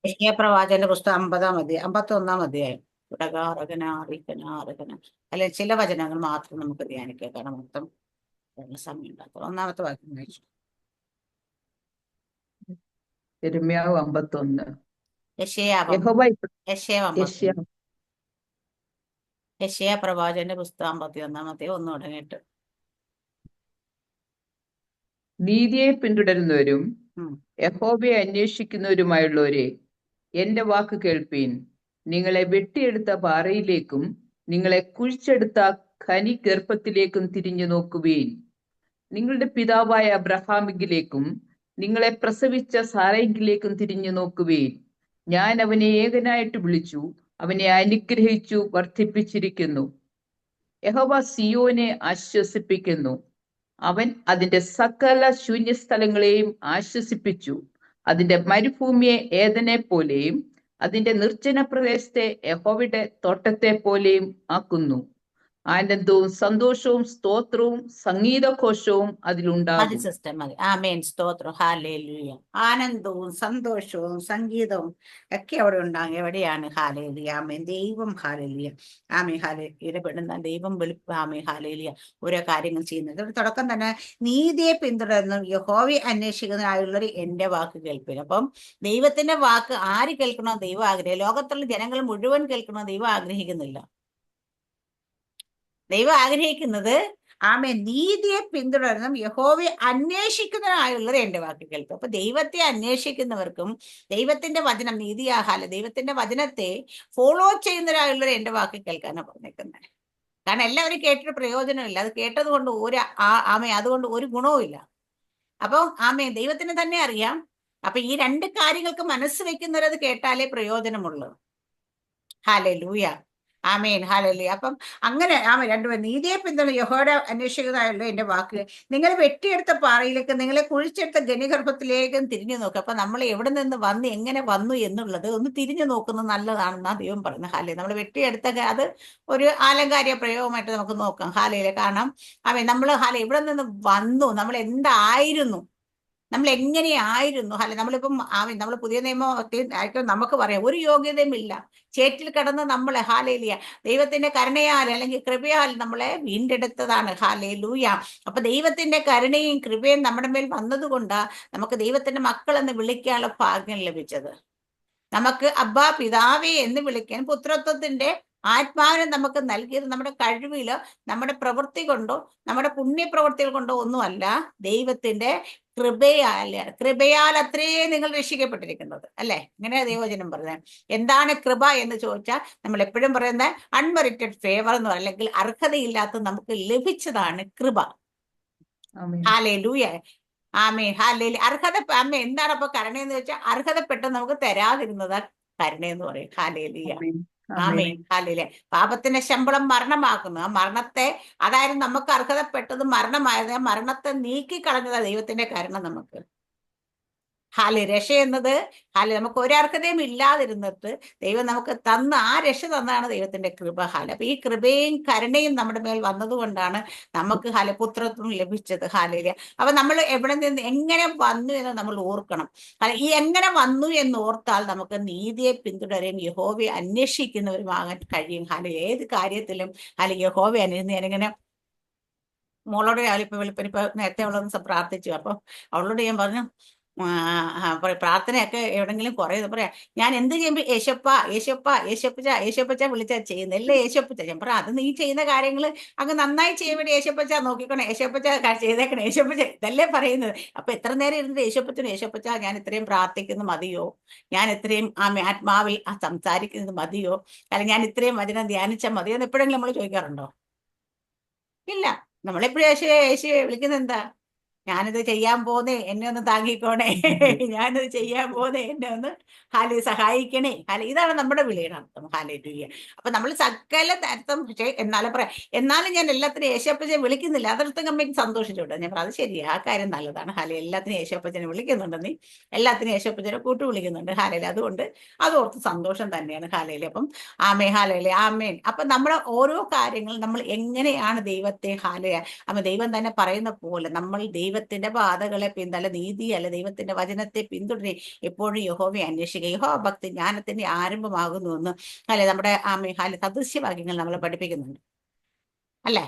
യെശയ്യാ പ്രവാചകന്റെ പുസ്തകം 51-ാം അധ്യായം ഉടകാറകന അല്ലെ ചില വചനങ്ങൾ മാത്രം നമുക്ക് ധ്യാനിക്കാം, കാരണം മൊത്തം സമയം ഉണ്ടാക്കാം. 1-ാമത്തെ വാക്യം വായിച്ചു. യിരെമ്യാവ് 51. യെശയ്യാ യഹോവ യെശയ്യാ യെശയ്യാ 51. യെശയ്യാ പ്രവാചകന്റെ പുസ്തകം 51-ാം അധ്യായം 1 തുടങ്ങിയിട്ട്. നീതിയെ പിന്തുടരുന്നവരും ഉം. യഹോവയെ അന്വേഷിക്കുന്നവരുമായുള്ളവരെ, എന്റെ വാക്ക് കേൾപ്പീൻ. നിങ്ങളെ വെട്ടിയെടുത്ത പാറയിലേക്കും നിങ്ങളെ കുഴിച്ചെടുത്ത ഖനി ഗർഭത്തിലേക്കും തിരിഞ്ഞു നോക്കുവീൻ. നിങ്ങളുടെ പിതാവായ അബ്രഹാമിലേക്കും നിങ്ങളെ പ്രസവിച്ച സാറയിലേക്കും തിരിഞ്ഞു നോക്കുവീൻ. ഞാൻ അവനെ ഏകനായിട്ട് വിളിച്ചു, അവനെ അനുഗ്രഹിച്ചു വർദ്ധിപ്പിച്ചിരിക്കുന്നു. യഹോവ സിയോനെ ആശ്വസിപ്പിക്കുന്നു. അവൻ അതിന്റെ സകല ശൂന്യസ്ഥലങ്ങളെയും ആശ്വസിപ്പിച്ചു. അതിന്റെ മരുഭൂമിയെ ഏദനെ പോലെയും അതിന്റെ നിർജ്ജന പ്രദേശത്തെ യഹോവയുടെ തോട്ടത്തെ പോലെയും ആക്കുന്നു. ആനന്ദവും സന്തോഷവും സ്തോത്രവും സംഗീതഘോഷവും മതി അതിലുണ്ടാകും. സിസ്റ്റർ, മതി. ആമേൻ, സ്തോത്രം, ഹല്ലേലൂയ. ആനന്ദവും സന്തോഷവും സംഗീതവും ഒക്കെ അവിടെ ഉണ്ടാകും. എവിടെയാണ്? ഹല്ലേലൂയ, ആമേൻ. ദൈവം ഹല്ലേലൂയ, ആമേൻ, ഇടപെടുന്ന ദൈവം ആമേൻ, ഹല്ലേലൂയ, ഓരോ കാര്യങ്ങൾ ചെയ്യുന്നത്. ഇവിടെ തുടക്കം തന്നെ നീതിയെ പിന്തുടരുന്ന യഹോവയെ അന്വേഷിക്കുന്നതിനായുള്ളവർ എന്റെ വാക്ക് കേൾപ്പില്ല. അപ്പം ദൈവത്തിന്റെ വാക്ക് ആര് കേൾക്കണോ? ദൈവം ആഗ്രഹിക്കും. ലോകത്തുള്ള ജനങ്ങൾ മുഴുവൻ കേൾക്കണോ? ദൈവം ആഗ്രഹിക്കുന്നില്ല. ദൈവം ആഗ്രഹിക്കുന്നത് ആമേൻ നീതിയെ പിന്തുടരുന്ന യഹോവയെ അന്വേഷിക്കുന്നതിനായുള്ളത് എന്റെ വാക്ക് കേൾക്കും. അപ്പൊ ദൈവത്തെ അന്വേഷിക്കുന്നവർക്കും ദൈവത്തിന്റെ വചനം നീതിയാഹാല ദൈവത്തിന്റെ വചനത്തെ ഫോളോ ചെയ്യുന്നതിനായുള്ളത് എന്റെ വാക്ക് കേൾക്കാനാണ് പറഞ്ഞേക്കുന്നത്. കാരണം എല്ലാവരും കേട്ടിട്ട് പ്രയോജനമില്ല. അത് കേട്ടത് കൊണ്ട് ആമേ അതുകൊണ്ട് ഒരു ഗുണവും ഇല്ല. അപ്പൊ ആമേ ദൈവത്തിന് തന്നെ അറിയാം. അപ്പൊ ഈ രണ്ട് കാര്യങ്ങൾക്ക് മനസ്സ് വെക്കുന്നവരത് കേട്ടാലേ പ്രയോജനമുള്ളൂ. ഹല്ലേലൂയ, ആമേൻ, ഹല്ലേലൂയ. അപ്പം അങ്ങനെ രണ്ടുപേരും നീതിയെ പിന്തുണ യഹോവയെ അന്വേഷിക്കുന്നതായല്ലോ എന്റെ വാക്ക്. നിങ്ങൾ വെട്ടിയെടുത്ത പാറയിലേക്ക് നിങ്ങളെ കുഴിച്ചെടുത്ത ഗനിഗർഭത്തിലേക്കും തിരിഞ്ഞു നോക്കുക. അപ്പൊ നമ്മൾ എവിടെ നിന്ന് വന്ന് എങ്ങനെ വന്നു എന്നുള്ളത് ഒന്ന് തിരിഞ്ഞു നോക്കുന്നത് നല്ലതാണെന്നാ ദൈവം പറയുന്നത്. ഹാലേ നമ്മൾ വെട്ടിയെടുത്ത അത് ഒരു ആലങ്കാരിക പ്രയോഗമായിട്ട് നമുക്ക് നോക്കാം. ഹാലയിലെ കാരണം നമ്മൾ എവിടെ നിന്ന് വന്നു, നമ്മൾ എന്തായിരുന്നു, നമ്മൾ എങ്ങനെയായിരുന്നു. അല്ലെ നമ്മളിപ്പം നമ്മൾ പുതിയ നിയമം നമുക്ക് പറയാം ഒരു യോഗ്യതയും ഇല്ല. ചേറ്റിൽ കിടന്ന് നമ്മളെ ഹാലേലിയ ദൈവത്തിന്റെ കരുണയാൽ അല്ലെങ്കിൽ കൃപയാൽ നമ്മളെ വീണ്ടെടുത്തതാണ്. ഹാലേലൂയ. അപ്പൊ ദൈവത്തിന്റെ കരുണയും കൃപയും നമ്മുടെ മേൽ വന്നതുകൊണ്ടാ നമുക്ക് ദൈവത്തിന്റെ മക്കൾ എന്ന് വിളിക്കാനുള്ള ഭാഗ്യം ലഭിച്ചത്. നമുക്ക് അബ്ബാ പിതാവേ എന്ന് വിളിക്കാൻ പുത്രത്വത്തിന്റെ ആത്മാവിനെ നമുക്ക് നൽകിയത് നമ്മുടെ കഴിവിലോ നമ്മുടെ പ്രവൃത്തി കൊണ്ടോ നമ്മുടെ പുണ്യപ്രവൃത്തികൾ കൊണ്ടോ ഒന്നുമല്ല, ദൈവത്തിന്റെ കൃപയാൽ അത്രേ നിങ്ങൾ രക്ഷിക്കപ്പെട്ടിരിക്കുന്നത്. അല്ലെ? ഇങ്ങനെ ദൈവവചനം പറയുന്നത്. എന്താണ് കൃപ എന്ന് ചോദിച്ചാൽ നമ്മൾ എപ്പോഴും പറയുന്ന അൺമെറിറ്റഡ് ഫേവർ എന്ന് പറയും, അല്ലെങ്കിൽ അർഹതയില്ലാത്ത നമുക്ക് ലഭിച്ചതാണ് കൃപ. ഹല്ലേലൂയ, ആമേൻ, ഹല്ലേലൂയ. എന്താണ് അപ്പൊ കരുണയെന്ന് വെച്ചാൽ അർഹതപ്പെട്ട് നമുക്ക് തരാതിരുന്നത് കരുണയെന്ന് പറയും. ഹല്ലേലൂയ, ആമേൻ, ഹല്ലേലൂയ. പാപത്തിന്റെ ശമ്പളം മരണമാക്കുന്നു. ആ മരണത്തെ, അതായത് നമുക്ക് അർഹതപ്പെട്ടത് മരണമായത്, ആ മരണത്തെ നീക്കിക്കളഞ്ഞതാ ദൈവത്തിന്റെ കരുണ നമുക്ക്. രക്ഷ എന്നത് നമുക്ക് ഒരർഹതയും ഇല്ലാതിരുന്നിട്ട് ദൈവം നമുക്ക് തന്ന ആ രക്ഷ തന്നാണ് ദൈവത്തിന്റെ കൃപ. അപ്പൊ ഈ കൃപയും കരുണയും നമ്മുടെ മേൽ വന്നതുകൊണ്ടാണ് നമുക്ക് പുത്രത്വം ലഭിച്ചത്. അപ്പൊ നമ്മൾ എവിടെ നിന്ന് എങ്ങനെ വന്നു എന്ന് നമ്മൾ ഓർക്കണം. ഈ എങ്ങനെ വന്നു എന്ന് ഓർത്താൽ നമുക്ക് നീതിയെ പിന്തുടരുകയും യഹോവയെ അന്വേഷിക്കുന്നവരുമാകാൻ കഴിയും. ഏത് കാര്യത്തിലും യഹോവയെ ഞാനിങ്ങനെ മോളോട് ഇപ്പൊ നേരത്തെ അവളൊന്ന് പ്രാർത്ഥിച്ചു. അപ്പൊ അവളോട് ഞാൻ പറഞ്ഞു, പ്രാർത്ഥനയൊക്കെ എവിടെങ്കിലും കുറെ പറയാ, ഞാൻ എന്ത് ചെയ്യുമ്പോ യേശപ്പച്ച വിളിച്ചാ ചെയ്യുന്നത് എല്ലാം യേശപ്പച്ച. ഞാൻ പറയാം, അത് നീ ചെയ്യുന്ന കാര്യങ്ങൾ അങ്ങ് നന്നായി ചെയ്യുമ്പോൾ യേശപ്പച്ച നോക്കിക്കോണേ, യേശപ്പച്ച ചെയ്തേക്കണേ, യേശപ്പച്ച ഇതല്ലേ പറയുന്നത്. അപ്പൊ എത്ര നേരം ഇരുന്നിട്ട് യേശപ്പച്ച ഞാൻ ഇത്രയും പ്രാർത്ഥിക്കുന്നത് മതിയോ, ഞാൻ ഇത്രയും ആത്മാവിൽ സംസാരിക്കുന്നത് മതിയോ, അല്ലെങ്കിൽ ഞാൻ ഇത്രയും വചനം ധ്യാനിച്ചാൽ മതിയോ എന്ന് എപ്പോഴെങ്കിലും നമ്മൾ ചോദിക്കാറുണ്ടോ? ഇല്ല. നമ്മളെപ്പോഴും യേശുവെ വിളിക്കുന്നത് എന്താ? ഞാനിത് ചെയ്യാൻ പോന്നേ, എന്നെ ഒന്ന് താങ്ങിക്കോണേ, ഞാനിത് ചെയ്യാൻ പോന്നേ, എന്നെ ഒന്ന് സഹായിക്കണേ. ഇതാണ് നമ്മുടെ വിളിയുടെ അർത്ഥം. ഹല്ലേലൂയ. അപ്പൊ നമ്മൾ സകല അർത്ഥം, പക്ഷേ എന്നാലും പറയാം, എന്നാലും ഞാൻ എല്ലാത്തിനും യേശപ്പച്ചനെ വിളിക്കുന്നില്ല, അതർത്ഥം കമ്മിക്ക് സന്തോഷിച്ചോട്ടെ. ഞാൻ അത് ശരിയാ, ആ കാര്യം നല്ലതാണ്. എല്ലാത്തിനും യേശപ്പച്ചനെ വിളിക്കുന്നുണ്ട്, നീ എല്ലാത്തിനും യേശപ്പച്ചനെ കൂട്ടു വിളിക്കുന്നുണ്ട്. അതുകൊണ്ട് അതോർത്ത് സന്തോഷം തന്നെയാണ്. അപ്പം ആമേൻ. അപ്പൊ നമ്മുടെ ഓരോ കാര്യങ്ങളും നമ്മൾ എങ്ങനെയാണ് ദൈവത്തെ അപ്പൊ ദൈവം തന്നെ പറയുന്ന പോലെ നമ്മൾ ദൈവത്തെ ദൈവത്തിന്റെ ബാധകളെ പിന്തല്ല നീതി അല്ല ദൈവത്തിന്റെ വചനത്തെ പിന്തുടരി എപ്പോഴും യഹോവയെ അന്വേഷിക്കുക. യഹോവ ഭക്തി ജ്ഞാനത്തിന്റെ ആരംഭമാകുന്നു എന്ന് അല്ലെ നമ്മുടെ സദൃശ്യവാക്യങ്ങൾ നമ്മളെ പഠിപ്പിക്കുന്നുണ്ട് അല്ലെ.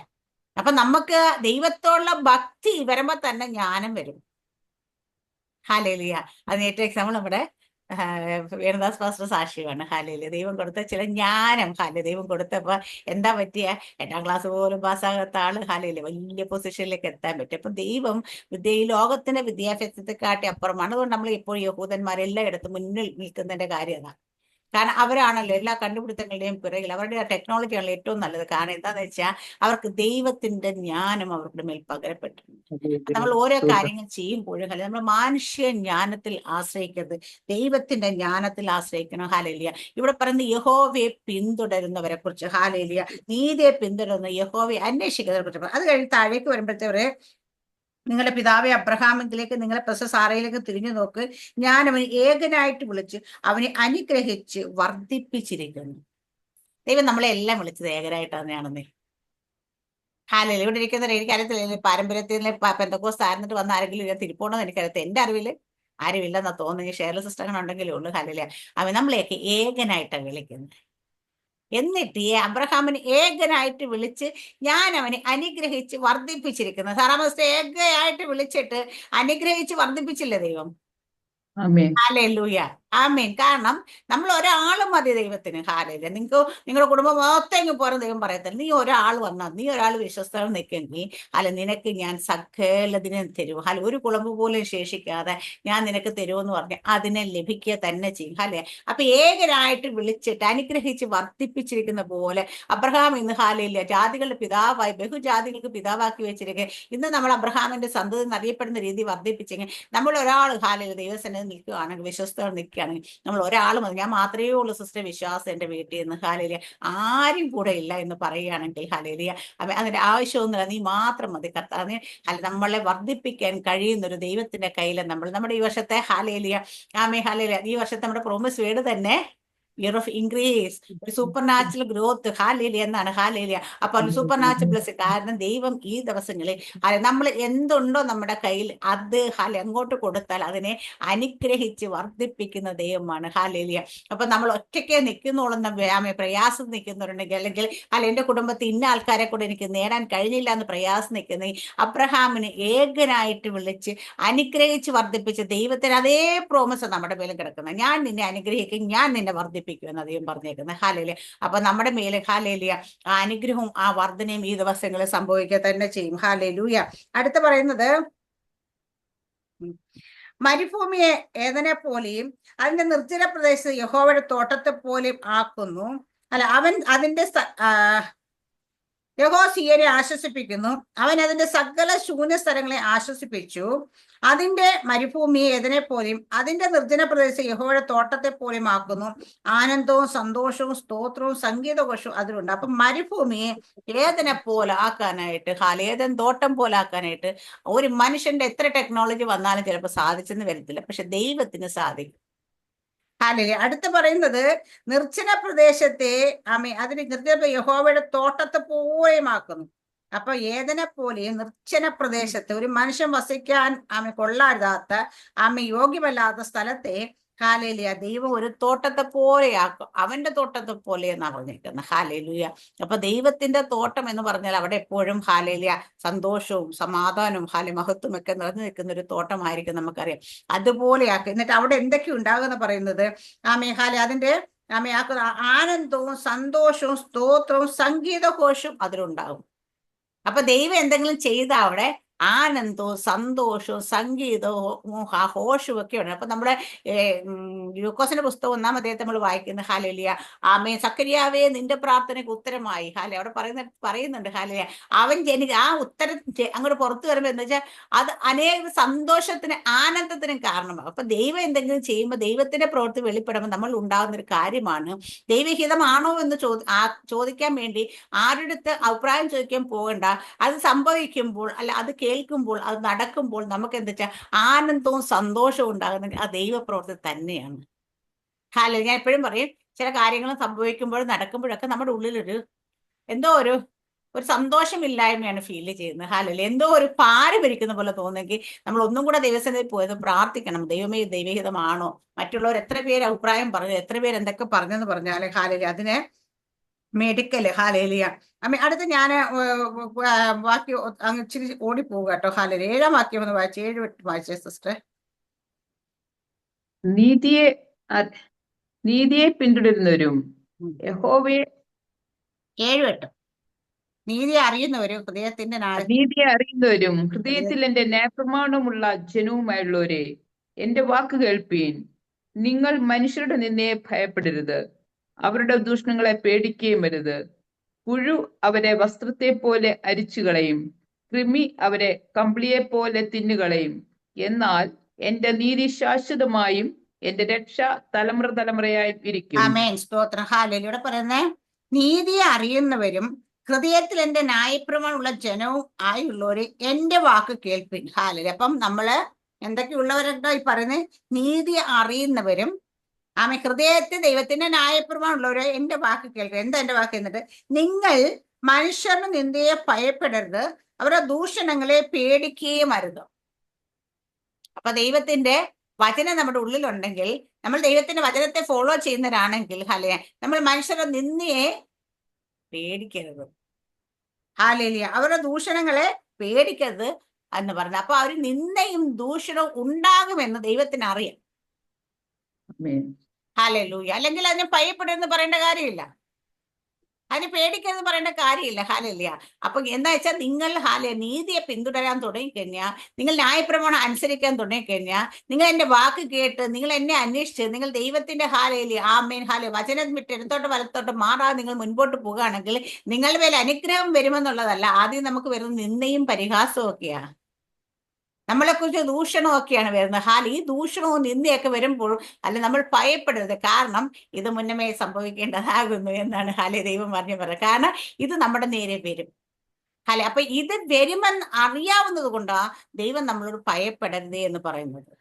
അപ്പൊ നമുക്ക് ദൈവത്തോടുള്ള ഭക്തി വരുമ്പോ തന്നെ ജ്ഞാനം വരും. ഹാലേലിയ. അതിന് ഏറ്റവും എക്സാമ്പിൾ നമ്മുടെ വേണുദാസ് പാസ്റ്റർ സാക്ഷിയാണ്. ഹാലേലിയ. ദൈവം കൊടുത്ത ചില ജ്ഞാനം. ദൈവം കൊടുത്തപ്പോ എന്താ പറ്റിയ 8ാം ക്ലാസ് പോലും പാസ്സാകാത്ത ആള് ഹാലേലിയ വലിയ പൊസിഷനിലേക്ക് എത്താൻ പറ്റും. അപ്പൊ ദൈവം ഈ ലോകത്തിന്റെ വിദ്യാഭ്യാസത്തെ കാട്ടി അപ്പുറമാണ്. അതുകൊണ്ട് നമ്മൾ എപ്പോഴും യഹൂദന്മാരെല്ലായിടത്തും മുന്നിൽ നിൽക്കുന്നതിന്റെ കാര്യം അതാണ്. കാരണം അവരാണല്ലോ എല്ലാ കണ്ടുപിടുത്തങ്ങളുടെയും പിറകിൽ. അവരുടെ ടെക്നോളജിയാണല്ലോ ഏറ്റവും നല്ലത്. കാരണം എന്താന്ന് വെച്ചാൽ അവർക്ക് ദൈവത്തിന്റെ ജ്ഞാനം അവരുടെ മേൽ പകരപ്പെട്ടിട്ടുണ്ട്. നമ്മൾ ഓരോ കാര്യങ്ങൾ ചെയ്യുമ്പോഴും നമ്മൾ മാനുഷ്യ ജ്ഞാനത്തിൽ ആശ്രയിക്കരുത്, ദൈവത്തിന്റെ ജ്ഞാനത്തിൽ ആശ്രയിക്കണം. ഹാലേലിയ. ഇവിടെ പറയുന്ന യഹോവയെ പിന്തുടരുന്നവരെ കുറിച്ച്, ഹാലേലിയ, നീതിയെ പിന്തുടരുന്ന യഹോവയെ അന്വേഷിക്കുന്നവരെ കുറിച്ച്. അത് കഴിഞ്ഞ് താഴേക്ക് വരുമ്പോഴത്തേവരെ നിങ്ങളുടെ പിതാവെ അബ്രഹാമിലേക്ക് നിങ്ങളെ സാറയിലേക്ക് തിരിഞ്ഞു നോക്ക്, ഞാൻ അവനെ ഏകനായിട്ട് വിളിച്ച് അവനെ അനുഗ്രഹിച്ച് വർദ്ധിപ്പിച്ചിരിക്കുന്നു. ദൈവം നമ്മളെ എല്ലാം വിളിച്ചത് ഏകനായിട്ട് തന്നെയാണെന്നേ. ഹാലയിൽ ഇവിടെ ഇരിക്കുന്നവരെ എനിക്കറിയത്തില്ല പാരമ്പര്യത്തിലെ പെന്തക്കോസ്ത് ആയിരുന്നിട്ട് വന്ന ആരെങ്കിലും ഇതിനെ തിരിപ്പോണെന്ന് എനിക്കറിയത്തില്ല. എന്റെ അറിവിൽ ആരുമില്ലെന്നാ തോന്നുന്നു. ഷെയർല സിസ്റ്റങ്ങൾ ഉണ്ടെങ്കിലും ഉള്ളു. ഹാലയിലെ അവൻ നമ്മളെയൊക്കെ ഏകനായിട്ടാണ് വിളിക്കുന്നത്. എന്നിട്ട് അബ്രഹാമിന് ഏകനായിട്ട് വിളിച്ച് ഞാൻ അവനെ അനുഗ്രഹിച്ച് വർദ്ധിപ്പിച്ചിരിക്കുന്നത്. സാറാമസ്ത ഏകയായിട്ട് വിളിച്ചിട്ട് അനുഗ്രഹിച്ച് വർദ്ധിപ്പിച്ചില്ലേ ദൈവം? ഹല്ലേലൂയ, ആമേൻ. കാരണം നമ്മൾ ഒരാൾ മതി ദൈവത്തിന്. ഹാലയില്ല. നിങ്ങളുടെ കുടുംബം മൊത്തം ഇങ്ങ് പോരാൻ ദൈവം പറയത്തില്ല. നീ ഒരാൾ വന്നാൽ, നീ ഒരാൾ വിശ്വസ്തകൾ നിൽക്കെങ്കിൽ നിനക്ക് ഞാൻ സകലതിനെ തരും. ഒരു കുളമ്പ് പോലും ശേഷിക്കാതെ ഞാൻ നിനക്ക് തരുമെന്ന് പറഞ്ഞ് അതിനെ ലഭിക്കുക തന്നെ ചെയ്യും. അപ്പൊ ഏകനായിട്ട് വിളിച്ചിട്ട് അനുഗ്രഹിച്ച് വർദ്ധിപ്പിച്ചിരിക്കുന്ന പോലെ അബ്രഹാം ഇന്ന് ഹാലയില്ല ജാതികളുടെ പിതാവായി ബഹുജാതികൾക്ക് പിതാവാക്കി വെച്ചിരിക്കുക. ഇന്ന് നമ്മൾ അബ്രഹാമിന്റെ സന്തതി എന്നറിയപ്പെടുന്ന രീതി വർദ്ധിപ്പിച്ചെങ്കിൽ നമ്മൾ ഒരാൾ ഹാലയിൽ ദൈവസന്നിധി നിൽക്കുകയാണെങ്കിൽ, വിശ്വസ്തകൾ നിൽക്കുകയാണെങ്കിൽ നമ്മൾ ഒരാൾ മതി. ഞാൻ മാത്രമേ ഉള്ളൂ സിസ്റ്റർ വിശ്വാസം എൻ്റെ വീട്ടിൽ നിന്ന്. ഹാലേലിയ. ആരും കൂടെ ഇല്ല എന്ന് പറയുകയാണെങ്കിൽ ഹാലേലിയ അതിന്റെ ആവശ്യമൊന്നുമില്ല, നീ മാത്രം മതി കർത്താവിന്. നമ്മളെ വർദ്ധിപ്പിക്കാൻ കഴിയുന്ന ഒരു ദൈവത്തിന്റെ കയ്യിൽ നമ്മുടെ ഈ വർഷത്തെ ഹാലേലിയ ഹാലേലിയ ഈ വർഷത്തെ നമ്മുടെ പ്രോമിസ് വേർഡ് തന്നെ ഇയർ ഓഫ് ഇൻക്രീസ്, ഒരു സൂപ്പർ നാച്ചുറൽ ഗ്രോത്ത്. ഹാലേലിയ എന്നാണ്. ഹാലേലിയ. അപ്പൊ ഒരു സൂപ്പർ നാച്ചുറൽ ബ്ലെസ്സിംഗ്. കാരണം ദൈവം ഈ ദിവസങ്ങളിൽ നമ്മൾ എന്തുണ്ടോ നമ്മുടെ കയ്യിൽ അത് അങ്ങോട്ട് കൊടുത്താൽ അതിനെ അനുഗ്രഹിച്ച് വർദ്ധിപ്പിക്കുന്ന ദൈവമാണ്. ഹാലേലിയ. അപ്പൊ നമ്മൾ ഒറ്റയ്ക്ക് നിൽക്കുന്നുള്ളെന്ന പ്രയാസം നിൽക്കുന്നുണ്ടെങ്കിൽ, അല്ലെങ്കിൽ എന്റെ കുടുംബത്തിൽ ഇന്ന ആൾക്കാരെ കൂടെ എനിക്ക് നേടാൻ കഴിഞ്ഞില്ല എന്ന് പ്രയാസം നിൽക്കുന്നെങ്കിൽ, അബ്രഹാമിന് ഏകനായിട്ട് വിളിച്ച് അനുഗ്രഹിച്ച് വർദ്ധിപ്പിച്ച് ദൈവത്തിന് അതേ പ്രോമിസ് നമ്മുടെ മേലും കിടക്കുന്നത്. ഞാൻ നിന്നെ അനുഗ്രഹിക്കും, ഞാൻ നിന്നെ വർദ്ധിപ്പിക്കും എന്ന് അദ്ദേഹം പറഞ്ഞേക്കുന്നത്. ഹാലേലിയ. അപ്പൊ നമ്മുടെ മേലെ ഹാലേലിയ ആ അനുഗ്രഹവും ആ വർധനയും ഈ ദിവസങ്ങളിൽ സംഭവിക്കുക തന്നെ ചെയ്യും. ഹാലേലൂയ. അടുത്ത പറയുന്നത് മരുഭൂമിയെ ഏതനെ പോലെയും അതിന്റെ നിർജ്ജന പ്രദേശത്ത് യഹോവയുടെ തോട്ടത്തെ പോലെയും ആക്കുന്നു. അവൻ അതിന്റെ യഹോസിയരെ ആശ്വസിപ്പിക്കുന്നു. അവൻ അതിന്റെ സകല ശൂന്യ സ്ഥലങ്ങളെ ആശ്വസിപ്പിച്ചു. അതിന്റെ മരുഭൂമിയെ ഏതിനെ പോലെയും അതിന്റെ നിർജ്ജന പ്രദേശം യഹോവയുടെ തോട്ടത്തെ പോലെയും ആക്കുന്നു. ആനന്ദവും സന്തോഷവും സ്തോത്രവും സംഗീതഘോഷവും അതിലുണ്ട്. അപ്പൊ മരുഭൂമിയെ ഏതിനെ പോലെ ആക്കാനായിട്ട്, ഏതൻ തോട്ടം പോലെ ആക്കാനായിട്ട് ഒരു മനുഷ്യന്റെ എത്ര ടെക്നോളജി വന്നാലും ചിലപ്പോൾ സാധിച്ചെന്ന് വരത്തില്ല, പക്ഷെ ദൈവത്തിന് സാധിക്കും. അടുത്ത് പറയുന്നത് നിർജ്ജന പ്രദേശത്തെ അതിന് നിർജ്ജന യഹോവയുടെ തോട്ടത്തെ പോലെയുമാക്കുന്നു. അപ്പൊ ഏതിനെ പോലെയും നിർജ്ജന പ്രദേശത്ത് ഒരു മനുഷ്യൻ വസിക്കാൻ കൊള്ളാതാത്ത യോഗ്യമല്ലാത്ത സ്ഥലത്തെ ഹാലേലിയ ദൈവം ഒരു തോട്ടത്തെ പോലെയാക്കും. അവന്റെ തോട്ടത്തെ പോലെ എന്നാണ് പറഞ്ഞിരിക്കുന്നത്. ഹാലേലുയ. അപ്പൊ ദൈവത്തിന്റെ തോട്ടം എന്ന് പറഞ്ഞാൽ അവിടെ എപ്പോഴും ഹാലേലിയ സന്തോഷവും സമാധാനവും മഹത്വം ഒക്കെ നിറഞ്ഞു നിൽക്കുന്ന ഒരു തോട്ടമായിരിക്കും, നമുക്കറിയാം. അതുപോലെയാക്കും. എന്നിട്ട് അവിടെ എന്തൊക്കെ ഉണ്ടാകുമെന്ന് പറയുന്നത് അതിന്റെ ആനന്ദവും സന്തോഷവും സ്തോത്രവും സംഗീതഘോഷവും അതിലുണ്ടാകും. അപ്പൊ ദൈവം എന്തെങ്കിലും ചെയ്ത അവിടെ ആനന്ദവും സന്തോഷവും സംഗീതവും ഹോഷവും ഒക്കെ ഉണ്ട്. അപ്പൊ നമ്മുടെ ലൂക്കോസിന്റെ പുസ്തകം 1-ാം അധ്യായത്തിൽ നമ്മൾ വായിക്കുന്ന ഹാലേലിയ സക്കരിയാവേ നിന്റെ പ്രാർത്ഥനയ്ക്ക് ഉത്തരമായി. അവിടെ പറയുന്നുണ്ട് ഹാലേലിയ അവൻ ആ ഉത്തരം അങ്ങോട്ട് പുറത്തു വരുമ്പോ എന്താ വെച്ചാൽ അത് അനേക സന്തോഷത്തിന് ആനന്ദത്തിനും കാരണമാകും. അപ്പൊ ദൈവം എന്തെങ്കിലും ചെയ്യുമ്പോൾ ദൈവത്തിന്റെ പ്രവൃത്തി വെളിപ്പെടുമ്പോൾ നമ്മൾ ഉണ്ടാകുന്ന ഒരു കാര്യമാണ്. ദൈവഹിതമാണോ എന്ന് ചോദിക്കാൻ വേണ്ടി ആരുടെ അടുത്ത് അഭിപ്രായം ചോദിക്കാൻ പോകണ്ട. അത് സംഭവിക്കുമ്പോൾ അത് കേൾക്കുമ്പോൾ അത് നടക്കുമ്പോൾ നമുക്ക് എന്താ വെച്ചാൽ ആനന്ദവും സന്തോഷവും ഉണ്ടാകുന്നത് ആ ദൈവപ്രവൃത്തി തന്നെയാണ്. ഞാൻ എപ്പോഴും പറയും ചില കാര്യങ്ങൾ സംഭവിക്കുമ്പോഴും നടക്കുമ്പോഴൊക്കെ നമ്മുടെ ഉള്ളിലൊരു എന്തോ ഒരു ഒരു സന്തോഷമില്ലായ്മയാണ് ഫീൽ ചെയ്യുന്നത്. ഹാലല്ലേ, എന്തോ ഒരു ഭാരം ഇരിക്കുന്ന പോലെ തോന്നുമെങ്കിൽ നമ്മൾ ഒന്നും കൂടെ ദൈവസന്നിധിയിൽ പോയത് പ്രാർത്ഥിക്കണം. ദൈവമേ, ദൈവഹിതമാണോ? മറ്റുള്ളവർ എത്ര പേര് അഭിപ്രായം പറഞ്ഞു, എത്ര പേര് എന്തൊക്കെ പറഞ്ഞെന്ന് പറഞ്ഞാൽ ഹാലല്ലേ അതിനെ മെഡിക്കല്. ഹാലേലിയ. അടുത്ത് ഞാൻ വാക്യം അങ്ങ് ഇച്ചിരി ഓടിപ്പോവുക കേട്ടോ. ഹാലല്ലേ, 7-ാം വാക്യം ഒന്ന് വായിച്ചു, 7-8 വായിച്ചേ സിസ്റ്റർ. നീതിയെ നീതിയെ പിന്തുടരുന്നവരും യഹോവയെ 7-8. നീതി അറിയുന്നവരും ഹൃദയത്തിന്റെ നീതിയെ അറിയുന്നവരും ഹൃദയത്തിൽ എന്റെ ന്യായപ്രമാണമുള്ള ജനവുമായുള്ളവരെ എന്റെ വാക്ക് കേൾപ്പീൻ. നിങ്ങൾ മനുഷ്യരുടെ നിന്നയെ ഭയപ്പെടരുത്, അവരുടെ ദൂഷണങ്ങളെ പേടിക്കുകയും വരുത്. പുഴു അവരെ വസ്ത്രത്തെ പോലെ അരിച്ചു കളയും, കൃമി അവരെ കമ്പിളിയെ പോലെ തിന്നുകളയും. എന്നാൽ എന്റെ നീതി ശാശ്വതമായും എന്റെ രക്ഷ തലമുറ തലമുറയായും ഇരിക്കും. ആമേൻ, സ്തോത്രം. ഹാലേലൂയ. ഇവിടെ പറയുന്നത് നീതിയെ അറിയുന്നവരും ഹൃദയത്തിൽ എന്റെ ന്യായപ്രമാണമുള്ള ജനവും ആയുള്ളവര് എന്റെ വാക്ക് കേൾപ്പിൻ. ഹാലേലൂയ. അപ്പം നമ്മള് എന്തൊക്കെയുള്ളവരുണ്ടോ ഈ പറയുന്നത്? നീതി അറിയുന്നവരും ഹൃദയത്തിൽ ദൈവത്തിന്റെ ന്യായപ്രമാണമുള്ളവര് എന്റെ വാക്ക് കേൾക്കുക. എന്താ എന്റെ വാക്ക്? എന്നിട്ട് നിങ്ങൾ മനുഷ്യരുടെ നിന്ദയെ ഭയപ്പെടരുത്, അവരുടെ ദൂഷണങ്ങളെ പേടിക്കുകയും അരുത്. അപ്പൊ ദൈവത്തിന്റെ വചനം നമ്മുടെ ഉള്ളിലുണ്ടെങ്കിൽ, നമ്മൾ ദൈവത്തിന്റെ വചനത്തെ ഫോളോ ചെയ്യുന്നവരാണെങ്കിൽ ഹാലേ, നമ്മൾ മനുഷ്യരുടെ നിന്ദയെ പേടിക്കരുത്. ഹാലേലിയ. അവരുടെ ദൂഷണങ്ങളെ പേടിക്കരുത് എന്ന് പറഞ്ഞു. അപ്പൊ അവർ നിന്ദയും ദൂഷണവും ഉണ്ടാകുമെന്ന് ദൈവത്തിന് അറിയാം. ഹാലേലൂയ. അല്ലെങ്കിൽ അതിനെ ഭയപ്പെടുമെന്ന് പറയേണ്ട കാര്യമില്ല, അതിന് പേടിക്കരുത് പറയേണ്ട കാര്യമില്ല. ഹാലേലിയ. അപ്പൊ എന്താ വെച്ചാൽ നിങ്ങൾ നീതിയെ പിന്തുടരാൻ തുടങ്ങിക്കഴിഞ്ഞാൽ, നിങ്ങൾ ന്യായപ്രമാണം അനുസരിക്കാൻ തുടങ്ങിക്കഴിഞ്ഞാൽ, നിങ്ങൾ എന്റെ വാക്ക് കേട്ട് നിങ്ങൾ എന്നെ അന്വേഷിച്ച് നിങ്ങൾ ദൈവത്തിന്റെ ആമേൻ വചനം വിട്ട് ഇടത്തോട്ട് വലത്തോട്ട് മാറാതെ നിങ്ങൾ മുൻപോട്ട് പോകുകയാണെങ്കിൽ നിങ്ങളുടെ മേലെ അനുഗ്രഹം വരുമെന്നുള്ളതല്ല, ആദ്യം നമുക്ക് വരുന്ന നിന്ദയും പരിഹാസവും ഒക്കെയാണ്. നമ്മളെക്കുറിച്ച് ദൂഷണമൊക്കെയാണ് വരുന്നത്. ഈ ദൂഷണവും നിന്ദയൊക്കെ വരുമ്പോൾ നമ്മൾ ഭയപ്പെടരുത്, കാരണം ഇത് മുന്നമേ സംഭവിക്കേണ്ടതാകുന്നു എന്നാണ് ദൈവം പറഞ്ഞു പറയുന്നത്. കാരണം ഇത് നമ്മുടെ നേരെ വരും. അപ്പൊ ഇത് വരുമെന്ന് അറിയാവുന്നത് കൊണ്ടാ ദൈവം നമ്മളോട് ഭയപ്പെടരുത് എന്ന് പറയുന്നത്,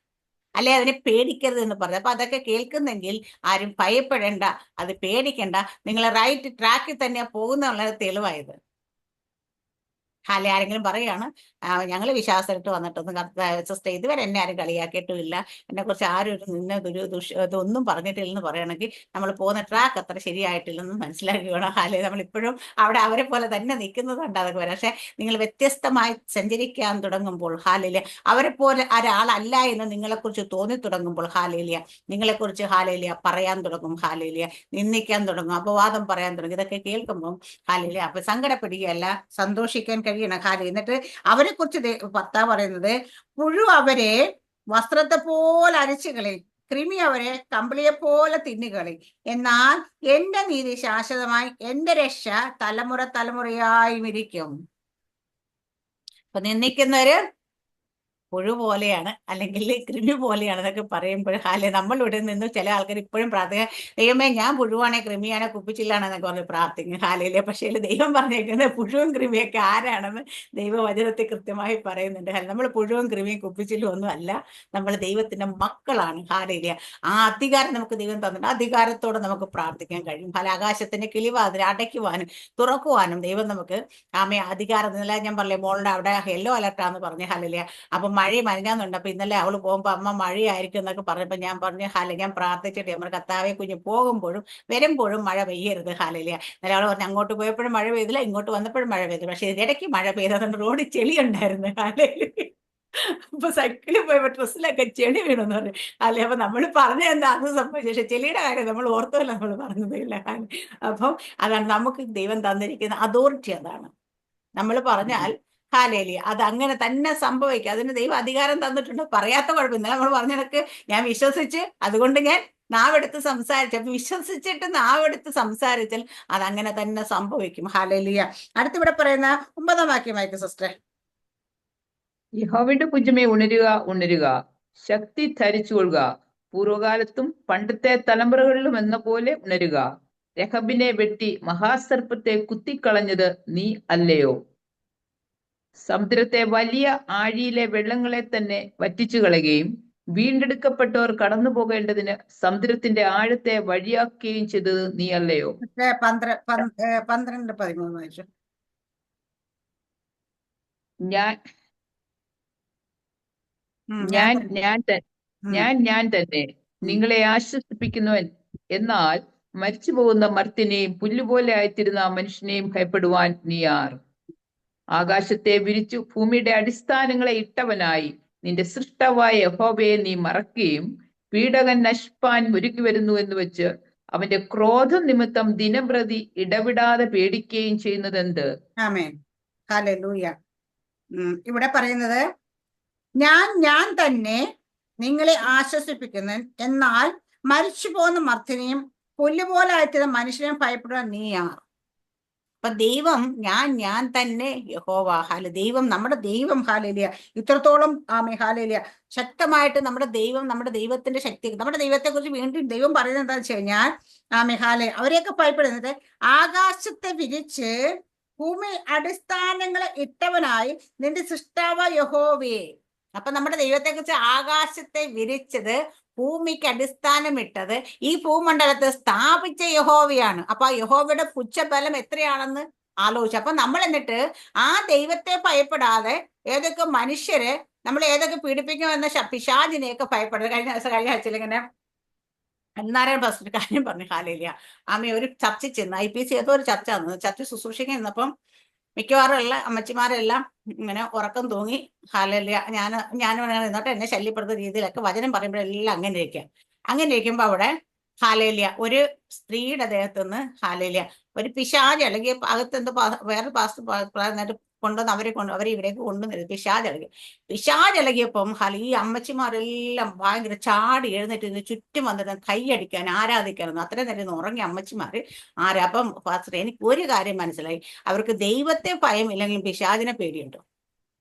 അതിനെ പേടിക്കരുത് എന്ന് പറയുന്നത്. അപ്പൊ അതൊക്കെ കേൾക്കുന്നെങ്കിൽ ആരും ഭയപ്പെടേണ്ട, അത് പേടിക്കണ്ട, നിങ്ങൾ റൈറ്റ് ട്രാക്കിൽ തന്നെ പോകുന്നുള്ള തെളിവായത്. ആരെങ്കിലും പറയാണ് ഞങ്ങൾ വിശ്വാസമായിട്ട് വന്നിട്ടൊന്നും സിസ്റ്റർ ഇതുവരെ എന്നെ ആരും കളിയാക്കിയിട്ടുമില്ല, എന്നെ കുറിച്ച് ആരും ഒരു ഇതൊന്നും പറഞ്ഞിട്ടില്ലെന്ന് പറയുകയാണെങ്കിൽ നമ്മൾ പോകുന്ന ട്രാക്ക് അത്ര ശരിയായിട്ടില്ലെന്ന് മനസ്സിലാക്കുകയാണ്. നമ്മളിപ്പോഴും അവിടെ അവരെ പോലെ തന്നെ നിൽക്കുന്നതുണ്ട്. അതൊക്കെ വരാം. പക്ഷെ നിങ്ങൾ വ്യത്യസ്തമായി സഞ്ചരിക്കാൻ തുടങ്ങുമ്പോൾ അവരെ പോലെ ഒരാളല്ല എന്ന് നിങ്ങളെക്കുറിച്ച് തോന്നി തുടങ്ങുമ്പോൾ നിങ്ങളെക്കുറിച്ച് പറയാൻ തുടങ്ങും, നിന്ദിക്കാൻ തുടങ്ങും, അപവാദം പറയാൻ തുടങ്ങും. ഇതൊക്കെ കേൾക്കുമ്പോൾ അപ്പൊ സങ്കടപ്പെടുകയല്ല, സന്തോഷിക്കാൻ കഴിയണം. എന്നിട്ട് അവരെ കുറിച്ച് ഭർത്താവ് പറയുന്നത്, പുഴു അവരെ വസ്ത്രത്തെ പോലെ അരിച്ചുകളി, കൃമി അവരെ കമ്പിളിയെ പോലെ തിന്നുകളി, എന്നാൽ എന്റെ നീതി ശാശ്വതമായി എന്റെ രക്ഷ തലമുറ തലമുറയായും ഇരിക്കും. അപ്പൊ നിന്ദിക്കുന്നവര് പുഴു പോലെയാണ്, അല്ലെങ്കിൽ കൃമി പോലെയാണ് എന്നൊക്കെ പറയുമ്പോൾ നമ്മളിവിടെ നിന്ന് ചില ആൾക്കാർ ഇപ്പോഴും പ്രാർത്ഥിക്കുക, ദൈവമേ ഞാൻ പുഴുവാണെ കൃമിയാണെ കുപ്പിച്ചില്ലാണെന്നൊക്കെ പറഞ്ഞ് പ്രാർത്ഥിക്കും. പക്ഷേ ദൈവം പറഞ്ഞേക്കുന്നത് പുഴുവും കൃമിയൊക്കെ ആരാണെന്ന് ദൈവവചനത്തിൽ കൃത്യമായി പറയുന്നുണ്ട്. നമ്മൾ പുഴുവും കൃമിയും കുപ്പിച്ചിലും ഒന്നും അല്ല, നമ്മൾ ദൈവത്തിന്റെ മക്കളാണ്. ആ അധികാരം നമുക്ക് ദൈവം തന്നിട്ടുണ്ട്. അധികാരത്തോടെ നമുക്ക് പ്രാർത്ഥിക്കാൻ കഴിയും. ആകാശത്തിന്റെ കിളിവാതിൽ അടയ്ക്കുവാനും തുറക്കുവാനും ദൈവം നമുക്ക് അധികാരം. ഇന്നലെ ഞാൻ പറഞ്ഞേ മോളുടെ അവിടെ യെല്ലോ അലർട്ടാന്ന് പറഞ്ഞ അപ്പൊ മഴ മഞ്ഞാന്നുണ്ട്. അപ്പൊ ഇന്നലെ അവള് പോകുമ്പോ അമ്മ മഴയായിരിക്കും എന്നൊക്കെ പറഞ്ഞപ്പോ ഞാൻ പറഞ്ഞു ഞാൻ പ്രാർത്ഥിച്ചിട്ട് നമ്മുടെ കർത്താവെ കുഞ്ഞ് പോകുമ്പോഴും വരുമ്പോഴും മഴ പെയ്യരുത്. ഇന്നലെ അവള് പറഞ്ഞു അങ്ങോട്ട് പോയപ്പോഴും മഴ പെയ്തില്ല, ഇങ്ങോട്ട് വന്നപ്പോഴും മഴ പെയ്തു. പക്ഷെ ഇതിടയ്ക്ക് മഴ പെയ്തതുകൊണ്ട് റോഡിൽ ചെളി ഉണ്ടായിരുന്നു. അപ്പൊ സൈക്കിളിൽ പോയപ്പോ ഡ്രസ്സിലൊക്കെ ചെളി വീണെന്ന് പറഞ്ഞു. അപ്പൊ നമ്മൾ പറഞ്ഞ എന്താ അത് സംഭവിച്ചു, പക്ഷെ ചെളിയുടെ കാര്യം നമ്മൾ ഓർത്തല്ല, നമ്മൾ പറഞ്ഞതില്ല. അപ്പം അതാണ് നമുക്ക് ദൈവം തന്നിരിക്കുന്ന അതോറിറ്റി. അതാണ് നമ്മൾ പറഞ്ഞാൽ അത് അങ്ങനെ തന്നെ സംഭവിക്കും. അതിന് ദൈവം അധികാരം തന്നിട്ടുണ്ട്. പറയാത്ത കുഴപ്പമില്ല. നമ്മൾ പറഞ്ഞിടക്ക് ഞാൻ വിശ്വസിച്ച് അതുകൊണ്ട് ഞാൻ നാവെടുത്ത് സംസാരിച്ചു. അപ്പൊ വിശ്വസിച്ചിട്ട് നാവെടുത്ത് സംസാരിച്ചാൽ അതങ്ങനെ തന്നെ സംഭവിക്കും. ഹാലേലിയ. അടുത്തിവിടെ പറയുന്ന 9-ാം വാക്യം വായിക്കും സിസ്റ്റർ. യഹോവയുടെ ഭുജമേ ഉണരുക, ഉണരുക, ശക്തി ധരിച്ചുകൊള്ളുക, പൂർവകാലത്തും പണ്ടത്തെ തലമുറകളിലും എന്ന പോലെ ഉണരുക. രഹബിനെ വെട്ടി മഹാസർപ്പത്തെ കുത്തിക്കളഞ്ഞത് നീ അല്ലയോ? സമുദ്രത്തെ വലിയ ആഴിയിലെ വെള്ളങ്ങളെ തന്നെ വറ്റിച്ചു കളയുകയും വീണ്ടെടുക്കപ്പെട്ടവർ കടന്നു പോകേണ്ടതിന് സമുദ്രത്തിന്റെ ആഴത്തെ വഴിയാക്കുകയും ചെയ്തത് നീ അല്ലയോ? 12-13 വായിച്ചു. ഞാൻ ഞാൻ ഞാൻ തന്നെ. ഞാൻ ത- ഞാൻ തന്നെ ഉം. നിങ്ങളെ ആശ്വസിപ്പിക്കുന്നവൻ. എന്നാൽ മരിച്ചു പോകുന്ന മർത്യനെയും പുല്ലുപോലെ ആയിത്തീരുന്ന മനുഷ്യനെയും ഭയപ്പെടുവാൻ നീ ആർ? ആകാശത്തെ വിരിച്ചു ഭൂമിയുടെ അടിസ്ഥാനങ്ങളെ ഇട്ടവനായി നിന്റെ സൃഷ്ടാവായ യഹോവയെ നീ മറക്കുകയും പീഡകൻ നശിപ്പാൻ ഒരുക്കി വരുന്നു എന്ന് വെച്ച് അവന്റെ ക്രോധം നിമിത്തം ദിനംപ്രതി ഇടവിടാതെ പേടിക്കുകയും ചെയ്യുന്നത് എന്ത്? ആമേൻ. ഹല്ലേലൂയ. ഇവിടെ പറയുന്നത്, ഞാൻ തന്നെ നിങ്ങളെ ആശ്വസിപ്പിക്കുന്നു, എന്നാൽ മരിച്ചു പോകുന്ന മർത്യനെയും പുല്ലുപോലെ ആയിത്തീരുന്ന മനുഷ്യനെയും ഭയപ്പെടുവാൻ നീയാ. അപ്പൊ ദൈവം ഞാൻ തന്നെ യഹോവ. ദൈവം, നമ്മുടെ ദൈവം. ഹാലേലിയ. ഇത്രത്തോളം ഹാലേലിയ ശക്തമായിട്ട് നമ്മുടെ ദൈവം, നമ്മുടെ ദൈവത്തിന്റെ ശക്തി, നമ്മുടെ ദൈവത്തെ കുറിച്ച് വീണ്ടും ദൈവം പറയുന്നത് എന്താണെന്ന് വെച്ച് കഴിഞ്ഞാൽ, അവരെയൊക്കെ ഭയപ്പെടുന്നത്, ആകാശത്തെ വിരിച്ച് ഭൂമി അടിസ്ഥാനങ്ങളെ ഇട്ടവനായി നിന്റെ സൃഷ്ടാവ യഹോവേ. അപ്പൊ നമ്മുടെ ദൈവത്തെ കുറിച്ച് ആകാശത്തെ വിരിച്ചത്, ഭൂമിക്ക് അടിസ്ഥാനമിട്ടത്, ഈ ഭൂമണ്ഡലത്തെ സ്ഥാപിച്ച യഹോവയാണ്. അപ്പൊ ആ യഹോവയുടെ പുച്ഛബലം എത്രയാണെന്ന് ആലോചിച്ചു. അപ്പൊ നമ്മൾ എന്നിട്ട് ആ ദൈവത്തെ ഭയപ്പെടാതെ ഏതൊക്കെ മനുഷ്യര് നമ്മൾ ഏതൊക്കെ പീഡിപ്പിക്കുമെന്ന പിശാചിനെയൊക്കെ ഭയപ്പെടുന്നത്. കഴിഞ്ഞ ആഴ്ചയിൽ ഇങ്ങനെ നാരായണ പാസ്റ്റർ കാര്യം പറഞ്ഞു. ഹാലേലിയ. ഒരു ചർച്ച ചെന്ന് IPC ഏതോ ഒരു ചർച്ച വന്നത്, ചർച്ച ശുശ്രൂഷിക്കാൻ നിന്നപ്പം മിക്കവാറും ഉള്ള അമ്മച്ചിമാരെല്ലാം ഇങ്ങനെ ഉറക്കം തൂങ്ങി. ഹാലേലിയ. ഞാൻ നിന്നോട്ട് എന്നെ ശല്യപ്പെടുത്തുന്ന രീതിയിലൊക്കെ വചനം പറയുമ്പോഴെല്ലാം അങ്ങനെ ഇരിക്കുമ്പോ അവിടെ ഹാലേലിയ ഒരു സ്ത്രീയുടെ ദേഹത്തുനിന്ന് ഹാലേലിയ ഒരു പിശാച്, അല്ലെങ്കിൽ അകത്തെന്തോ വേറെ പാസ്റ്റർ കൊണ്ടുവന്ന് അവരെ ഇവിടേക്ക് കൊണ്ടുവന്നത് പിശാച് ഇളകിയപ്പം ഈ അമ്മച്ചിമാരെല്ലാം ഭയങ്കര ചാടി എഴുന്നേറ്റ് ചുറ്റും വന്നിട്ട് കൈയടിക്കാൻ, ആരാധിക്കാനൊന്നും അത്രയും നേരം ഉറങ്ങിയ അമ്മച്ചിമാര് അപ്പം പാസ്റ്റർ എനിക്ക് ഒരു കാര്യം മനസ്സിലായി, അവർക്ക് ദൈവത്തെ ഭയമില്ലെങ്കിലും പിശാചിനെ പേടിയുണ്ട്.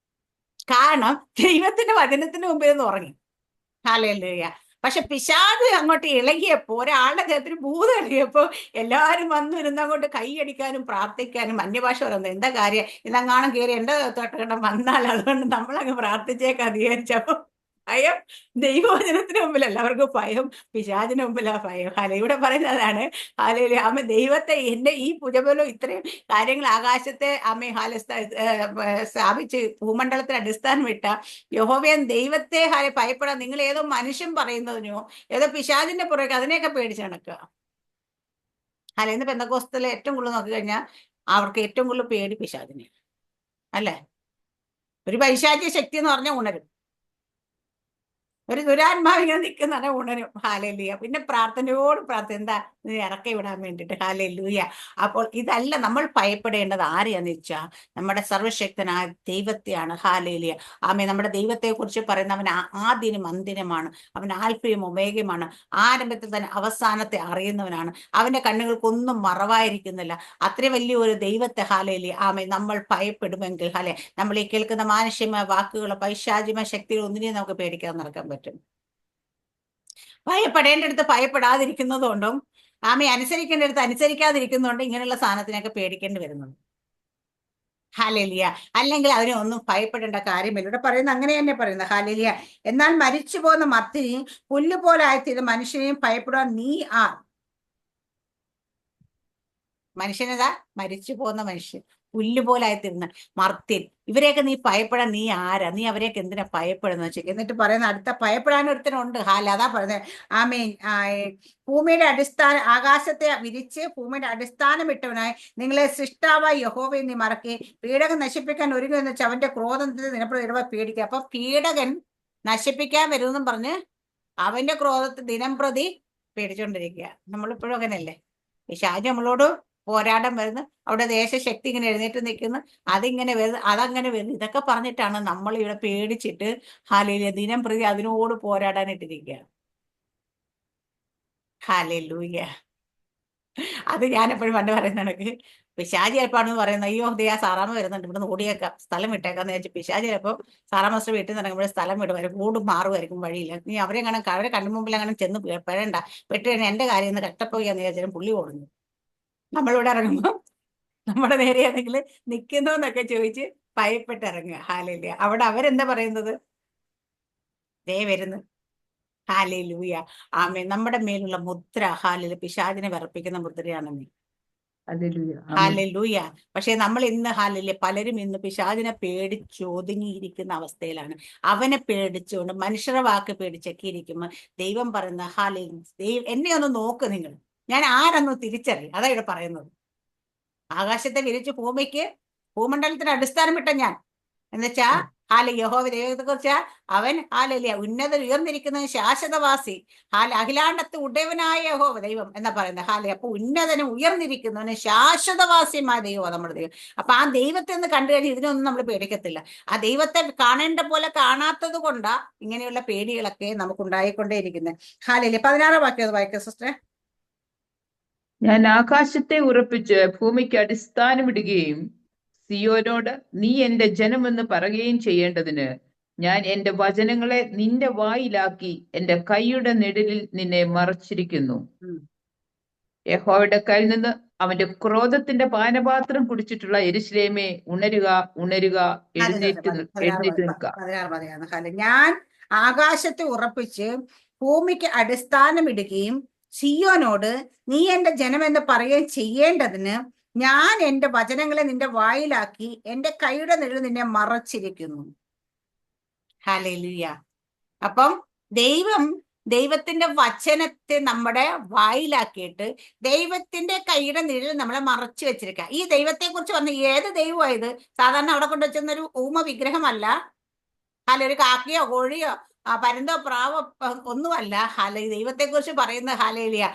കാരണം ദൈവത്തിന്റെ വചനത്തിന് മുമ്പിൽ നിന്ന് ഉറങ്ങി. ഹല്ലേലൂയ. പക്ഷെ പിശാച് അങ്ങോട്ട് ഇളകിയപ്പോ, ഒരാളുടെ ദേഹത്തിന് ഭൂതം ഇളകിയപ്പോ എല്ലാവരും വന്നിരുന്ന് അങ്ങോട്ട് കൈയടിക്കാനും പ്രാർത്ഥിക്കാനും അന്യഭാഷ പറയുന്നത്. എന്താ കാര്യം, ഇതങ്ങാണം കയറി എന്റെ തൊട്ടകണ്ടം വന്നാൽ അതുകൊണ്ട് നമ്മളങ്ങ് പ്രാർത്ഥിച്ചേക്കാന്ന് വിചാരിച്ചപ്പോ ഭയം ദൈവവചനത്തിന് മുമ്പിലല്ല അവർക്ക് ഭയം, പിശാചിന് മുമ്പിലാ ഭയം. ഇവിടെ പറയുന്നതാണ് ദൈവത്തെ, എന്റെ ഈ ഭുജബലം ഇത്രയും കാര്യങ്ങൾ ആകാശത്തെ സ്ഥാപിച്ച് ഭൂമണ്ഡലത്തിന് അടിസ്ഥാനം ഇട്ട യഹോവയൻ ദൈവത്തെ ഭയപ്പെടാൻ നിങ്ങൾ ഏതോ മനുഷ്യൻ പറയുന്നതിനോ ഏതോ പിശാചിന്റെ പുറകെ അതിനെയൊക്കെ പേടിച്ച് നടക്കുക. ഇന്ന് പെന്തക്കോസ്തലെ ഏറ്റവും കൂടുതൽ നോക്കിക്കഴിഞ്ഞാൽ അവർക്ക് ഏറ്റവും കൂടുതൽ പേടി പിശാചിനെ അല്ലേ. ഒരു പൈശാചിക ശക്തി എന്ന് പറഞ്ഞാൽ ഉണരും, ഒരു ദുരാത്മാവിങ്ങനെ നിൽക്കുന്ന ഉണരും. ഹാലേലൂയ. പിന്നെ പ്രാർത്ഥനയോട് എന്താ ഇറക്കി വിടാൻ വേണ്ടിയിട്ട്. ഹാലേലൂയ. അപ്പോൾ ഇതല്ല നമ്മൾ ഭയപ്പെടേണ്ടത്. ആരെയാന്ന് വെച്ചാൽ നമ്മുടെ സർവശക്തനായ ദൈവത്തെയാണ്. ഹാലേലൂയ. നമ്മുടെ ദൈവത്തെ കുറിച്ച് പറയുന്ന അവൻ ആദ്യനും അന്തിനുമാണ്, അവൻ ആൽഫയും ഒമേഗയുമാണ്, ആരംഭത്തിൽ തന്നെ അവസാനത്തെ അറിയുന്നവനാണ്, അവന്റെ കണ്ണുകൾക്കൊന്നും മറവായിരിക്കുന്നില്ല. അത്രയും വലിയ ഒരു ദൈവത്തെ ഹാലേലൂയ നമ്മൾ ഭയപ്പെടുമെങ്കിൽ നമ്മൾ ഈ കേൾക്കുന്ന മാനുഷ്യമായ വാക്കുകളോ പൈശാചികമായ ശക്തികളോ ഒന്നിനെയും നമുക്ക് പേടിക്കാൻ നടക്കാൻ പറ്റും. ഭയപ്പെടേണ്ടടുത്ത് ഭയപ്പെടാതിരിക്കുന്നതുകൊണ്ടും അനുസരിക്കേണ്ടടുത്ത് അനുസരിക്കാതിരിക്കുന്നതുകൊണ്ടും ഇങ്ങനെയുള്ള സാധനത്തിനൊക്കെ പേടിക്കേണ്ടി വരുന്നുണ്ട്. ഹാലേലിയ. അല്ലെങ്കിൽ അതിനെ ഒന്നും ഭയപ്പെടേണ്ട കാര്യമില്ല. ഇവിടെ പറയുന്നത് അങ്ങനെ തന്നെ പറയുന്നത്. ഹാലേലിയ. എന്നാൽ മരിച്ചു പോകുന്ന മർത്തിനെയും പുല്ലുപോലെ ആയിത്തീരുന്ന മനുഷ്യനെയും ഭയപ്പെടാൻ നീ ആർ? മനുഷ്യനതാ മരിച്ചു പോകുന്ന മനുഷ്യൻ, പുല്ലുപോലെ ആയിത്തീരുന്ന മർത്യൻ, ഇവരെയൊക്കെ നീ ഭയപ്പെടാൻ നീ ആരാ? നീ അവരെയൊക്കെ എന്തിനാ ഭയപ്പെടുന്ന വെച്ചാൽ? എന്നിട്ട് പറയുന്ന അടുത്ത ഭയപ്പെടാൻ ഒരുത്തനുണ്ട്. അതാ പറയുന്നത്. ഭൂമിയുടെ ആകാശത്തെ വിരിച്ച് ഭൂമിയുടെ അടിസ്ഥാനം ഇട്ടവനായി നിങ്ങളെ സൃഷ്ടാവായി യഹോവയെ നീ മറക്കെ പീഡകൻ നശിപ്പിക്കാൻ ഒരുങ്ങുമെന്ന് വെച്ചാൽ അവന്റെ ക്രോധത്തിന് ദിനപ്രതി പേടിക്കുക. അപ്പൊ പീഡകൻ നശിപ്പിക്കാൻ വരുമെന്നും പറഞ്ഞ് അവന്റെ ക്രോധത്തിൽ ദിനം പ്രതി പേടിച്ചോണ്ടിരിക്കുക. നമ്മളിപ്പോഴും അങ്ങനെയല്ലേ. പിശാച് നമ്മളോട് പോരാട്ടം വരുന്നു, അവിടെ ദേശശക്തി ഇങ്ങനെ എഴുന്നേറ്റ് നിൽക്കുന്നു, അതിങ്ങനെ വരുന്നു, അതങ്ങനെ വരുന്നു. ഇതൊക്കെ പറഞ്ഞിട്ടാണ് നമ്മൾ ഇവിടെ പേടിച്ചിട്ട് ഹാലേലൂയ ദിനം പ്രതി അതിനോട് പോരാടാനിട്ടിരിക്കുക. ഹാലേലൂയ. അത് ഞാനെപ്പോഴും പണ്ട് പറയുന്ന കണക്ക് പിശാചി ചിലപ്പാണെന്ന് പറയുന്നത്, അയ്യോ ദയാ സാറാമ്മ വരുന്നുണ്ട് ഇവിടുന്ന് ഓടിയേക്കാം, സ്ഥലം വിട്ടേക്കാന്ന് വിചാരിച്ചു പിശാചി ചിലപ്പോൾ സാറാമ്മ വീട്ടിൽ നിന്ന് ഇറങ്ങുമ്പോൾ സ്ഥലം വിടുമായിരിക്കും, കൂടും മാറുമായിരിക്കും വഴിയില്ല. നീ അവരെ കണ്ണുമുമ്പിൽ അങ്ങനെ ചെന്ന് പെടണ്ട, പെട്ട് കഴിഞ്ഞാൽ എന്റെ കാര്യം ഒന്ന് കഷ്ടപ്പോയാന്ന് വിചാരിച്ചാലും പുള്ളി ഓടുന്നു. നമ്മളിവിടെ ഇറങ്ങുമ്പോൾ നമ്മുടെ നേരെ ഏതെങ്കിലും നിൽക്കുന്നോ എന്നൊക്കെ ചോദിച്ച് ഭയപ്പെട്ട് ഇറങ്ങുക. ഹാലേലൂയ. അവിടെ അവരെന്താ പറയുന്നത്? ദേ വരുന്നു. ഹാലേലൂയ. നമ്മുടെ മേലുള്ള മുദ്ര പിശാചിനെ വിറപ്പിക്കുന്ന മുദ്രയാണ് നീ. ഹല്ലേലൂയ. ആമേൻ. ഹല്ലേലൂയ. പക്ഷെ നമ്മൾ ഇന്ന് പലരും ഇന്ന് പിശാചിനെ പേടിച്ച് ഒതുങ്ങിയിരിക്കുന്ന അവസ്ഥയിലാണ്. അവനെ പേടിച്ചുകൊണ്ട് മനുഷ്യരുടെ വാക്ക് പേടിച്ചൊക്കെ ഇരിക്കുമ്പോൾ ദൈവം പറയുന്ന എന്നെ ഒന്ന് നോക്ക് നിങ്ങൾ, ഞാൻ ആരെന്ന് തിരിച്ചറിയും. അതാ ഇവിടെ പറയുന്നത്. ആകാശത്തെ വിരിച്ച് ഭൂമണ്ഡലത്തിന് അടിസ്ഥാനമിട്ട ഞാൻ എന്നുവെച്ചാ യഹോവ ദൈവത്തെ കുറിച്ച് അവൻ ഉന്നത ഉയർന്നിരിക്കുന്ന ശാശ്വതവാസി അഖിലാണ്ടത്ത് ഉടയവനായ യഹോവ ദൈവം എന്നാ പറയുന്നത്. അപ്പൊ ഉന്നതനും ഉയർന്നിരിക്കുന്നവന് ശാശ്വതവാസിയുമായ ദൈവമാണ് നമ്മുടെ ദൈവം. അപ്പൊ ആ ദൈവത്തെ ഒന്ന് കണ്ടു കഴിഞ്ഞാൽ ഇതിനൊന്നും നമ്മൾ പേടിക്കത്തില്ല. ആ ദൈവത്തെ കാണേണ്ട പോലെ കാണാത്തത് കൊണ്ടാ ഇങ്ങനെയുള്ള പേടികളൊക്കെ നമുക്ക് ഉണ്ടായിക്കൊണ്ടേയിരിക്കുന്നത്. 16 വാക്യം വായിക്കാം സിസ്റ്ററെ. ഞാൻ ആകാശത്തെ ഉറപ്പിച്ച് ഭൂമിക്ക് അടിസ്ഥാനമിടുകയും സിയോനോട് നീ എന്റെ ജനമെന്ന് പറയുകയും ചെയ്യേണ്ടതിന് ഞാൻ എന്റെ വചനങ്ങളെ നിന്റെ വായിലാക്കി എന്റെ കൈയുടെ നിഴലിൽ നിന്നെ മറച്ചിരിക്കുന്നു. യഹോവയുടെ കയ്യിൽ നിന്ന് അവന്റെ ക്രോധത്തിന്റെ പാനപാത്രം കുടിച്ചിട്ടുള്ള യെരൂശലേമേ, ഉണരുക, ഉണരുക, എഴുന്നേറ്റ് നിൽക്കുക. ഞാൻ ആകാശത്തെ ഉറപ്പിച്ച് ഭൂമിക്ക് അടിസ്ഥാനമിടുകയും സിയോനോട് നീ എന്റെ ജനമെന്ന് പറയുകയും ചെയ്യേണ്ടതിന് ഞാൻ എന്റെ വചനങ്ങളെ നിന്റെ വായിലാക്കി എന്റെ കൈയുടെ നിഴൽ നിന്നെ മറച്ചിരിക്കുന്നു. ഹല്ലേലൂയ. അപ്പം ദൈവത്തിന്റെ വചനത്തെ നമ്മുടെ വായിലാക്കിയിട്ട് ദൈവത്തിന്റെ കൈയുടെ നിഴൽ നമ്മളെ മറച്ചു വെച്ചിരിക്കുക. ഈ ദൈവത്തെ കുറിച്ച് പറഞ്ഞ ഏത് ദൈവമായത്? സാധാരണ അവിടെ കൊണ്ടുവച്ചൊരു ഊമ വിഗ്രഹമല്ല, ഒരു കാക്കയോ കോഴിയോ പരുന്തോ പ്രാവോ ഒന്നുമല്ല. ഈ ദൈവത്തെ കുറിച്ച് പറയുന്ന ഹല്ലേലൂയ.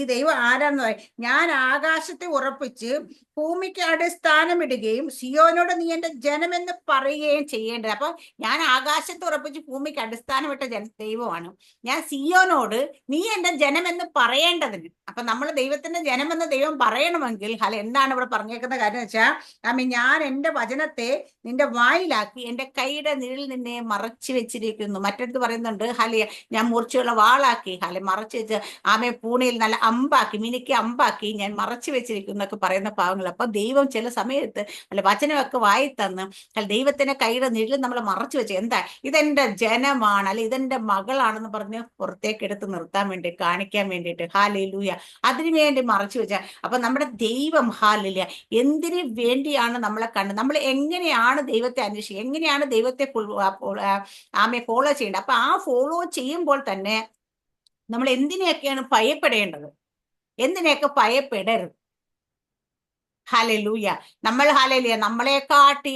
ഈ ദൈവം ആരാന്ന് പറയും? ഞാൻ ആകാശത്തെ ഉറപ്പിച്ച് ഭൂമിക്ക് അടിസ്ഥാനമിടുകയും സിയോനോട് നീ എന്റെ ജനമെന്ന് പറയുകയും ചെയ്യേണ്ടത്. അപ്പൊ ഞാൻ ആകാശത്തെ ഉറപ്പിച്ച് ഭൂമിക്ക് അടിസ്ഥാനമിട്ട ദൈവമാണ്. ഞാൻ സിയോനോട് നീ എന്റെ ജനമെന്ന് പറയേണ്ടതിന്. അപ്പൊ നമ്മൾ ദൈവത്തിന്റെ ജനമെന്ന് ദൈവം പറയണമെങ്കിൽ എന്താണ് ഇവിടെ പറഞ്ഞേക്കുന്ന കാര്യം വെച്ചാൽ ഞാൻ എന്റെ വചനത്തെ നിന്റെ വായിലാക്കി എന്റെ കൈയുടെ നിഴൽ നിന്നെ മറച്ചു വെച്ചിരിക്കുന്നു. മറ്റടുത്ത് പറയുന്നുണ്ട് ഞാൻ മൂർച്ചയുള്ള വാളാക്കി മറച്ചു വെച്ച് പൂണിയിൽ നല്ല അമ്പാക്കി മിനുക്കി അമ്പാക്കി ഞാൻ മറച്ചു വെച്ചിരിക്കുന്നു എന്നൊക്കെ പറയുന്ന പാവങ്ങൾ. അപ്പൊ ദൈവം ചില സമയത്ത് വചനമൊക്കെ വായി തന്ന് ദൈവത്തിന്റെ കൈയുടെ നിഴൽ നമ്മൾ മറച്ചു വെച്ച് എന്താ ഇതെന്റെ ജനമാണ്, ഇതെന്റെ മകളാണെന്ന് പറഞ്ഞ് പുറത്തേക്ക് എടുത്ത് നിർത്താൻ വേണ്ടി, കാണിക്കാൻ വേണ്ടിയിട്ട് ഹല്ലേലൂയ അതിനുവേണ്ടി മറച്ചു വെച്ച. അപ്പൊ നമ്മുടെ ദൈവം ഹല്ലേലൂയ എന്തിനു വേണ്ടിയാണ് നമ്മളെ കണ്ട്, നമ്മൾ എങ്ങനെയാണ് ദൈവത്തെ അന്വേഷിക്കുക, എങ്ങനെയാണ് ദൈവത്തെ ഫോളോ ചെയ്യേണ്ടത്. അപ്പൊ ആ ഫോളോ ചെയ്യുമ്പോൾ തന്നെ നമ്മൾ എന്തിനെയൊക്കെയാണ് ഭയപ്പെടേണ്ടത്, എന്തിനെയൊക്കെ ഭയപ്പെടരുത്. ഹല്ലേലൂയ. നമ്മൾ നമ്മളെക്കാട്ടി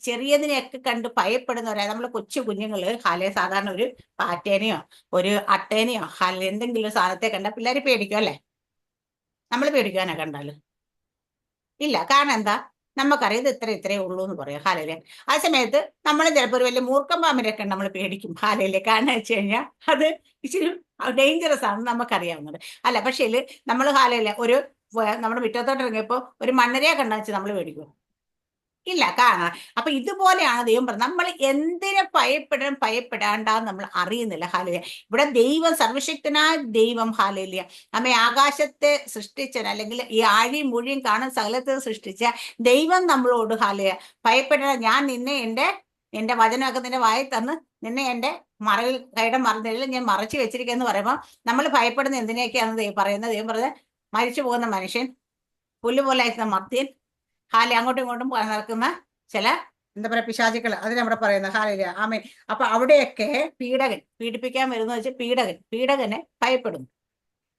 ചെറിയതിനെയൊക്കെ കണ്ട് ഭയപ്പെടുന്നവരാ നമ്മൾ കൊച്ചു കുഞ്ഞുങ്ങള്. സാധാരണ ഒരു പാറ്റേനെയോ ഒരു അട്ടേനെയോ എന്തെങ്കിലും സാധനത്തെ കണ്ട പിള്ളേര് പേടിക്കും അല്ലെ? നമ്മൾ പേടിക്കാനാ കണ്ടാല് ഇല്ല. കാരണം എന്താ? നമുക്കറിയാം ഇത് ഇത്രയേ ഉള്ളൂ എന്ന് പറയാം. ആ സമയത്ത് നമ്മൾ ചിലപ്പോൾ ഒരു വലിയ മൂർഖം പാമ്പിനെയൊക്കെ നമ്മൾ പേടിക്കും. കാരണം വെച്ച് കഴിഞ്ഞാൽ അത് ഇച്ചിരി ഡേഞ്ചറസ് ആണെന്ന് നമുക്കറിയാവുന്നത് അല്ല. പക്ഷേ നമ്മൾ ഒരു നമ്മുടെ മുറ്റത്തോട്ട് ഇറങ്ങിയപ്പോ ഒരു മണ്ണരയെ കണ്ടാ വെച്ച് നമ്മൾ പേടിക്കും ഇല്ല. കാരണം അപ്പൊ ഇതുപോലെയാണ് ദൈവം പറഞ്ഞത്. നമ്മൾ എന്തിനെ ഭയപ്പെടാണ്ടാന്ന് നമ്മൾ അറിയുന്നില്ല. ഇവിടെ ദൈവം സർവശക്തനായ ദൈവം ആകാശത്തെ സൃഷ്ടിച്ച അല്ലെങ്കിൽ ഈ ആഴിയും മുഴിയും കാണുന്ന സകലത്തെ സൃഷ്ടിച്ച ദൈവം നമ്മളോട് ഭയപ്പെടേണ്ട, ഞാൻ നിന്നെ എന്റെ വചനമൊക്കെ നിന്നെ വായി തന്ന് നിന്നെ എന്റെ മറവിൽ കൈയുടെ മറന്നിൽ ഞാൻ മറച്ചു വെച്ചിരിക്കുന്നു പറയുമ്പോൾ നമ്മൾ ഭയപ്പെടുന്ന എന്തിനെയൊക്കെയാണ് ദൈവം പറയുന്നത്? ദൈവം പറഞ്ഞത് മരിച്ചു പോകുന്ന മനുഷ്യൻ, പുല്ലുപോലെ ആയിരുന്ന മർത്യൻ, അങ്ങോട്ടും ഇങ്ങോട്ടും നടക്കുന്ന ചില എന്താ പറയാ പിശാചുക്കൾ, അതിനവിടെ പറയുന്നത്. ആമേൻ. അപ്പൊ അവിടെയൊക്കെ പീഡിപ്പിക്കാൻ വരുന്ന വെച്ചാൽ പീഡകനെ ഭയപ്പെടുന്നു.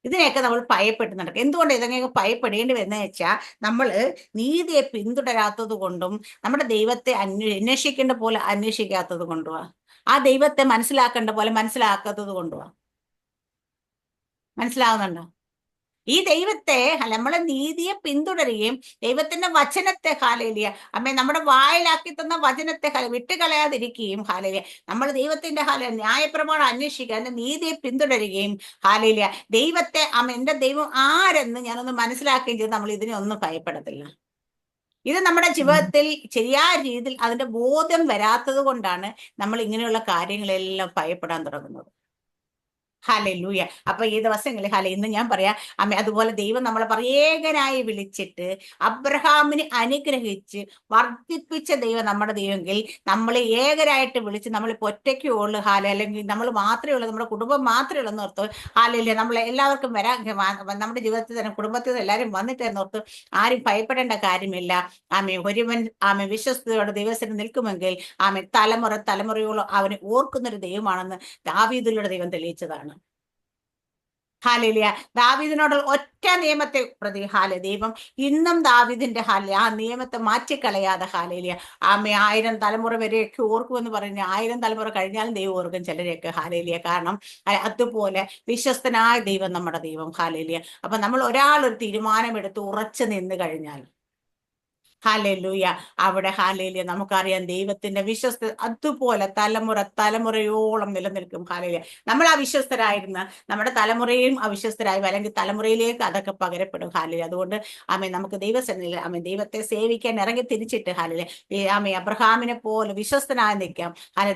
ഇതിനെയൊക്കെ നമ്മൾ ഭയപ്പെട്ട് നടക്കും. എന്തുകൊണ്ട് ഇതൊക്കെ ഭയപ്പെടേണ്ടി വരുന്നത് വെച്ചാൽ നമ്മൾ നീതിയെ പിന്തുടരാത്തത് കൊണ്ടും നമ്മുടെ ദൈവത്തെ അന്വേഷിക്കേണ്ട പോലെ അന്വേഷിക്കാത്തത് കൊണ്ടുവാ, ആ ദൈവത്തെ മനസ്സിലാക്കേണ്ട പോലെ മനസ്സിലാക്കാത്തത് കൊണ്ടുവാ. മനസ്സിലാവുന്നുണ്ടോ? ഈ ദൈവത്തെ നമ്മളെ നീതിയെ പിന്തുടരുകയും ദൈവത്തിന്റെ വചനത്തെ നമ്മുടെ വായിലാക്കി തന്ന വചനത്തെ വിട്ടുകളയാതിരിക്കുകയും നമ്മൾ ദൈവത്തിന്റെ ന്യായപ്രമാണം അന്വേഷിക്കുക, എന്റെ നീതിയെ പിന്തുടരുകയും ദൈവത്തെ എന്റെ ദൈവം ആരെന്ന് ഞാനൊന്ന് മനസ്സിലാക്കുകയും ചെയ്ത് നമ്മൾ ഇതിനൊന്നും ഭയപ്പെടത്തില്ല. ഇത് നമ്മുടെ ജീവിതത്തിൽ ശരിയായ രീതിയിൽ അതിന്റെ ബോധം വരാത്തത് കൊണ്ടാണ് നമ്മൾ ഇങ്ങനെയുള്ള കാര്യങ്ങളെല്ലാം ഭയപ്പെടാൻ തുടങ്ങുന്നത്. ഹല്ലേലൂയ. അപ്പൊ ഈ ദിവസങ്ങളിൽ ഇന്ന് ഞാൻ പറയാം അമ്മ, അതുപോലെ ദൈവം നമ്മളെ ഏകനായി വിളിച്ചിട്ട് അബ്രഹാമിനെ അനുഗ്രഹിച്ച് വർദ്ധിപ്പിച്ച ദൈവം നമ്മുടെ ദൈവമെങ്കിൽ, നമ്മളെ ഏകരായിട്ട് വിളിച്ച് നമ്മളിപ്പോ ഒറ്റയ്ക്കേ ഉള്ളു അല്ലെങ്കിൽ നമ്മൾ മാത്രമേ ഉള്ളൂ, നമ്മുടെ കുടുംബം മാത്രമേ ഉള്ളൂ എന്നോർത്ത് ഹാലയില്ല, നമ്മളെ എല്ലാവർക്കും വരാൻ നമ്മുടെ ജീവിതത്തിൽ തന്നെ കുടുംബത്തിൽ നിന്ന് എല്ലാവരും വന്നിട്ട് എന്നോർത്ത് ആരും ഭയപ്പെടേണ്ട കാര്യമില്ല. ഒരുവൻ വിശ്വസ്തയോടെ ദൈവത്തിന് നിൽക്കുമെങ്കിൽ തലമുറയോളം അവനെ ഓർക്കുന്നൊരു ദൈവമാണെന്ന് ദാവീദിലൂടെ ദൈവം തെളിയിച്ചതാണ്. ഹാലേലിയ. ദാവീദിനോടുള്ള ഒറ്റ നിയമത്തെ പ്രതി ദൈവം ഇന്നും ദാവീദിന്റെ ആ നിയമത്തെ മാറ്റിക്കളയാതെ ഹാലേലിയ 1000 തലമുറ വരെയൊക്കെ ഓർക്കുമെന്ന് പറയുന്നത് 1000 തലമുറ കഴിഞ്ഞാലും ദൈവം ഓർക്കും ചിലരെയൊക്കെ ഹാലേലിയ. കാരണം അതുപോലെ വിശ്വസ്തനായ ദൈവം നമ്മുടെ ദൈവം ഹാലേലിയ. അപ്പൊ നമ്മൾ ഒരു തീരുമാനമെടുത്ത് ഉറച്ചു നിന്ന് കഴിഞ്ഞാൽ ഹാലേലൂയ, അവിടെ ഹാലേലിയ നമുക്കറിയാം ദൈവത്തിന്റെ വിശ്വസ്ത അതുപോലെ തലമുറയോളം നിലനിൽക്കും. ഹാലേലിയ. നമ്മൾ അവിശ്വസ്തരായിരുന്ന നമ്മുടെ തലമുറയും അവിശ്വസ്തരായി അല്ലെങ്കിൽ തലമുറയിലേക്ക് അതൊക്കെ പകരപ്പെടും. ഹാലേലിയ. അതുകൊണ്ട് നമുക്ക് ദൈവസന്നിധിയിൽ ദൈവത്തെ സേവിക്കാൻ ഇറങ്ങി തിരിച്ചിട്ട് ഹാലേലിയ അബ്രഹാമിനെ പോലെ വിശ്വസ്തനായി നിൽക്കാം.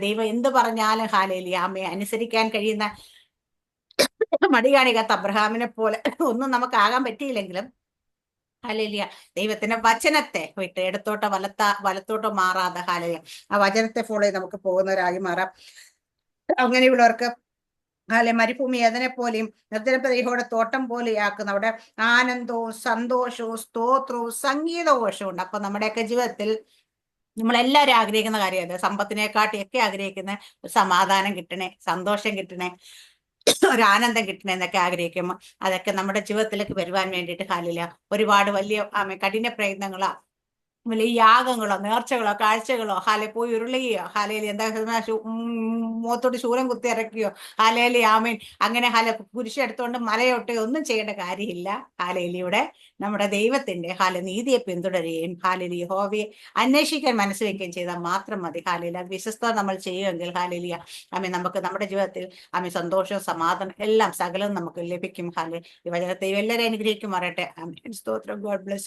ദൈവം എന്ത് പറഞ്ഞാലും ഹാലേലിയ അനുസരിക്കാൻ കഴിയുന്ന മടി കാണിക്കാത്ത അബ്രഹാമിനെ പോലെ ഒന്നും നമുക്ക് ആകാൻ പറ്റിയില്ലെങ്കിലും ഹല്ലേലൂയ, ദൈവത്തിന്റെ വചനത്തെ വിട്ട് ഇടത്തോട്ടോ വലത്തോട്ടോ മാറാതെ ഹാലയ ആ വചനത്തെ ഫോളോ ചെയ്ത് നമുക്ക് പോകുന്നവരായി മാറാം. അങ്ങനെയുള്ളവർക്ക് മരുഭൂമി അതിനെ പോലെയും നിർജ്ജനപ്രദേശയുടെ തോട്ടം പോലെയാക്കുന്ന അവിടെ ആനന്ദവും സന്തോഷവും സ്തോത്രവും സംഗീതഘോഷവും ഉണ്ട്. അപ്പൊ നമ്മുടെയൊക്കെ ജീവിതത്തിൽ നമ്മളെല്ലാവരും ആഗ്രഹിക്കുന്ന കാര്യം അത്, സമ്പത്തിനെക്കാട്ടിയൊക്കെ ആഗ്രഹിക്കുന്ന സമാധാനം കിട്ടണേ, സന്തോഷം കിട്ടണേ, ഒരു ആനന്ദം കിട്ടണമെന്നൊക്കെ ആഗ്രഹിക്കുമ്പോൾ അതൊക്കെ നമ്മുടെ ജീവിതത്തിലേക്ക് വരുവാൻ വേണ്ടിയിട്ട് ഒരുപാട് വലിയ കഠിന പ്രയത്നങ്ങളോ വലിയ യാഗങ്ങളോ നേർച്ചകളോ കാഴ്ചകളോ പോയി ഉരുളുകയോ എന്താ മുഖത്തോട്ട് ശൂലം കുത്തി ഇറക്കിയോ ആമേൻ അങ്ങനെ കുരിശെടുത്തോണ്ട് മലയൊട്ടെ ഒന്നും ചെയ്യേണ്ട കാര്യമില്ല. ഹാലേലിയുടെ നമ്മുടെ ദൈവത്തിന്റെ നീതിയെ പിന്തുടരുകയും യഹോവയെ അന്വേഷിക്കാൻ മനസ്സ് വയ്ക്കുകയും ചെയ്താൽ മാത്രം മതി. അത് വിശ്വസ്ത നമ്മൾ ചെയ്യുമെങ്കിൽ നമുക്ക് നമ്മുടെ ജീവിതത്തിൽ സന്തോഷവും സമാധാനം എല്ലാം സകലവും നമുക്ക് ലഭിക്കും. ഈ വചനത്തെ എല്ലാവരും അനുഗ്രഹിക്കുമാറട്ടെ. സ്തോത്രം. God bless you.